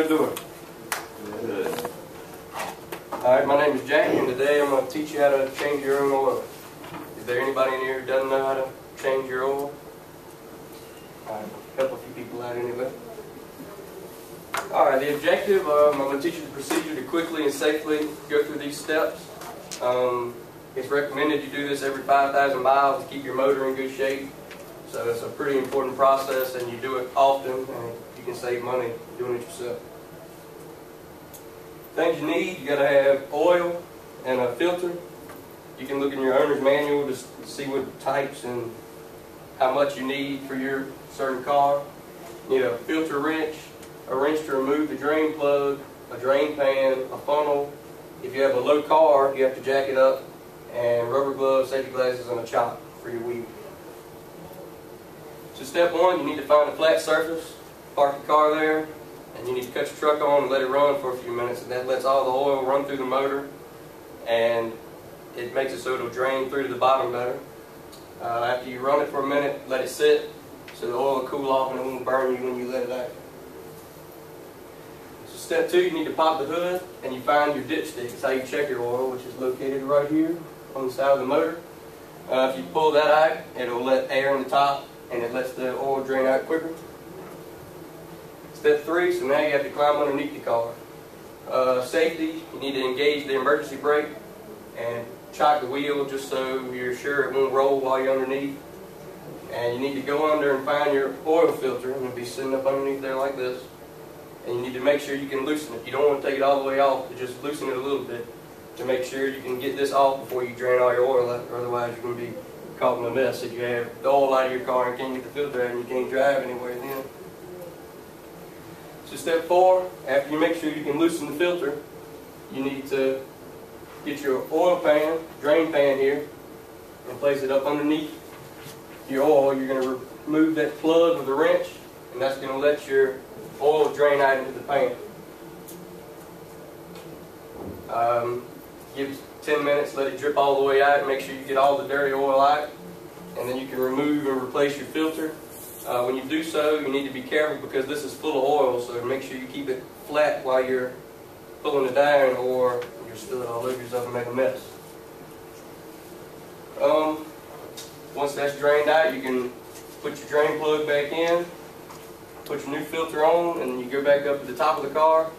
everybody doing? Good. Alright, my name is Jack, and today I'm going to teach you how to change your own oil. Is there anybody in here who doesn't know how to change your oil? Alright, help a few people out anyway. Alright, the objective, I'm going to teach you the procedure to quickly and safely go through these steps. It's recommended you do this every 5,000 miles to keep your motor in good shape. So it's a pretty important process, and you do it often, and you can save money doing it yourself. Things you need: you got to have oil and a filter. You can look in your owner's manual to see what types and how much you need for your certain car. You need a filter wrench, a wrench to remove the drain plug, a drain pan, a funnel. If you have a low car, you have to jack it up, and rubber gloves, safety glasses, and a chop for your wheel. So step one, you need to find a flat surface, park the car there, and you need to cut your truck on and let it run for a few minutes, and that lets all the oil run through the motor, and it makes it so it'll drain through to the bottom better. After you run it for a minute, let it sit so the oil will cool off and it won't burn you when you let it out. So step two, you need to pop the hood and you find your dipstick. It's how you check your oil, which is located right here on the side of the motor. If you pull that out, it'll let air in the top and it lets the oil drain out quicker. Step three, so now you have to climb underneath the car. Safety, you need to engage the emergency brake and chock the wheel just so you're sure it won't roll while you're underneath. And you need to go under and find your oil filter, and it'll be sitting up underneath there like this. And you need to make sure you can loosen it. You don't want to take it all the way off, but just loosen it a little bit to make sure you can get this off before you drain all your oil out, or otherwise you're going to be caught in a mess if you have the oil out of your car and can't get the filter out and you can't drive anywhere then. So step four, after you make sure you can loosen the filter, you need to get your oil pan, drain pan here, and place it up underneath your oil. You're going to remove that plug with a wrench, and that's going to let your oil drain out into the pan. Give it 10 minutes, let it drip all the way out, and make sure you get all the dirty oil out, and then you can remove and replace your filter. When you do so, you need to be careful because this is full of oil, so make sure you keep it flat while you're pulling it down, or you'll spill it all over yourself and make a mess. Once that's drained out, you can put your drain plug back in, put your new filter on, and you go back up to the top of the car,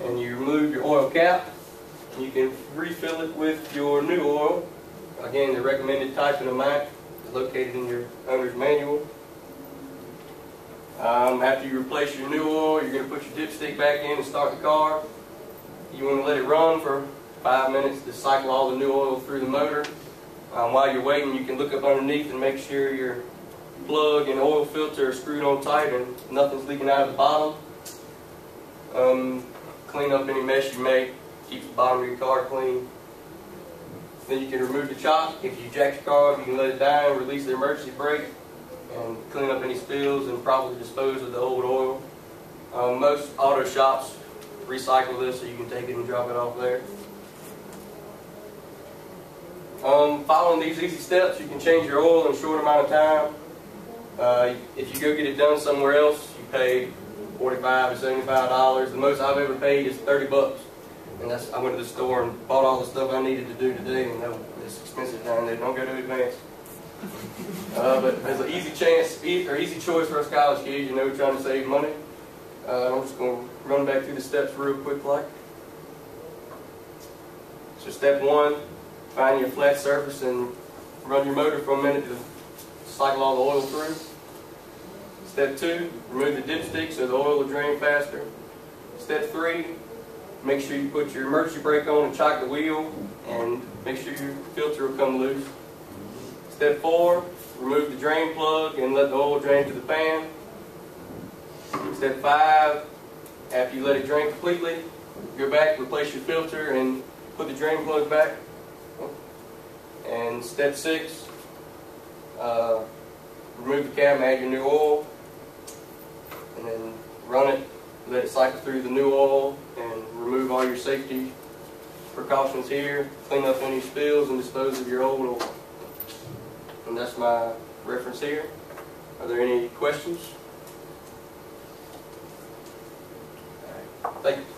and you remove your oil cap. You can refill it with your new oil. Again, the recommended type and amount is located in your owner's manual. After you replace your new oil, you're going to put your dipstick back in and start the car. You want to let it run for 5 minutes to cycle all the new oil through the motor. While you're waiting, you can look up underneath and make sure your plug and oil filter are screwed on tight and nothing's leaking out of the bottom. Clean up any mess you make. Keep the bottom of your car clean. Then you can remove the chock. If you jack your car up, you can let it down, release the emergency brake, and clean up any spills and properly dispose of the old oil. Most auto shops recycle this, so you can take it and drop it off there. Following these easy steps, you can change your oil in a short amount of time. If you go get it done somewhere else, you pay $45 to $75. The most I've ever paid is $30. And I went to the store and bought all the stuff I needed to do today, and it's expensive down there. Don't go to Advance. But there's an easy choice for us college kids, you know, trying to save money. I'm just going to run back through the steps real quick like. So step one, find your flat surface and run your motor for a minute to cycle all the oil through. Step two, remove the dipstick so the oil will drain faster. Step three, make sure you put your emergency brake on and chock the wheel, and make sure your filter will come loose. Step four, remove the drain plug and let the oil drain to the pan. Step five, after you let it drain completely, go back, replace your filter, and put the drain plug back. And step six, remove the cap and add your new oil, and then run it, let it cycle through the new oil, and remove all your safety precautions here, clean up any spills, and dispose of your old oil. And that's my reference here. Are there any questions? Thank you.